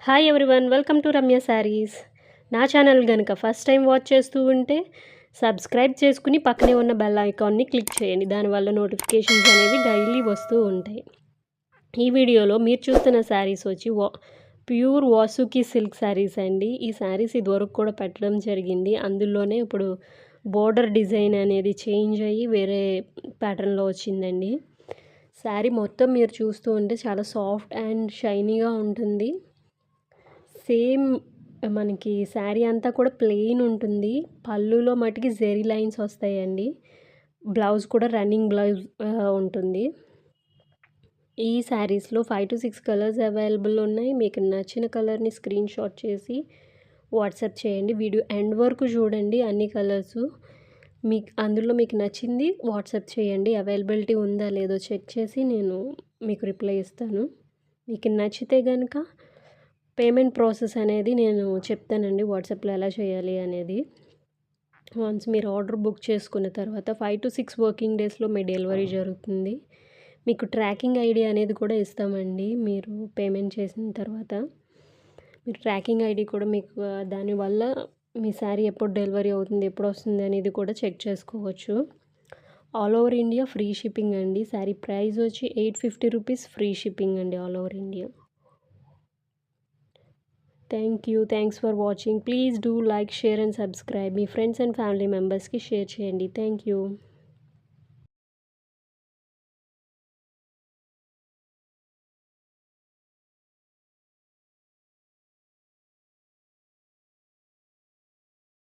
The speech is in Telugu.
Hi everyone, welcome to Ramya saris. నా ఛానల్ కనుక ఫస్ట్ టైం వాచ్ చేస్తూ ఉంటే సబ్స్క్రైబ్ చేసుకుని పక్కనే ఉన్న బెల్ ఐకాన్ని క్లిక్ చేయండి. దానివల్ల నోటిఫికేషన్స్ అనేవి డైలీ వస్తూ ఉంటాయి. ఈ వీడియోలో మీరు చూస్తున్న శారీస్ వచ్చి ప్యూర్ వాసుకి సిల్క్ శారీస్ అండి. ఈ శారీస్ ఇదివరకు కూడా పెట్టడం జరిగింది. అందులోనే ఇప్పుడు బోర్డర్ డిజైన్ అనేది చేంజ్ అయ్యి వేరే ప్యాటర్న్లో వచ్చిందండి. శారీ మొత్తం మీరు చూస్తూ ఉంటే చాలా సాఫ్ట్ అండ్ షైనీగా ఉంటుంది. సేమ్ మనకి శారీ అంతా కూడా ప్లెయిన్ ఉంటుంది. పళ్ళులో మటుకి జెరీ లైన్స్ వస్తాయండి. బ్లౌజ్ కూడా రన్నింగ్ బ్లౌజ్ ఉంటుంది. ఈ శారీస్లో 5-6 కలర్స్ అవైలబుల్ ఉన్నాయి. మీకు నచ్చిన కలర్ని స్క్రీన్ షాట్ చేసి వాట్సాప్ చేయండి. వీడియో ఎండ్ వరకు చూడండి. అన్ని కలర్స్ అందులో మీకు నచ్చింది వాట్సాప్ చేయండి. అవైలబిలిటీ ఉందా లేదో చెక్ చేసి నేను మీకు రిప్లై ఇస్తాను. మీకు నచ్చితే కనుక పేమెంట్ ప్రాసెస్ అనేది నేను చెప్తానండి, వాట్సాప్లో ఎలా చేయాలి అనేది. వన్స్ మీరు ఆర్డర్ బుక్ చేసుకున్న తర్వాత 5-6 వర్కింగ్ డేస్లో మీ డెలివరీ జరుగుతుంది. మీకు ట్రాకింగ్ ఐడి అనేది కూడా ఇస్తామండి. మీరు పేమెంట్ చేసిన తర్వాత మీరు ట్రాకింగ్ ఐడి కూడా మీకు దానివల్ల మీ శారీ ఎప్పుడు డెలివరీ అవుతుంది, ఎప్పుడు వస్తుంది అనేది కూడా చెక్ చేసుకోవచ్చు. All over India free shipping అండి. శారీ ప్రైస్ వచ్చి 850 రూపీస్, ఫ్రీ షిప్పింగ్ అండి all over India. Thank you. Thanks for watching. Please do like, share and subscribe. Me friends and family మెంబర్స్కి షేర్ చేయండి. Thank you.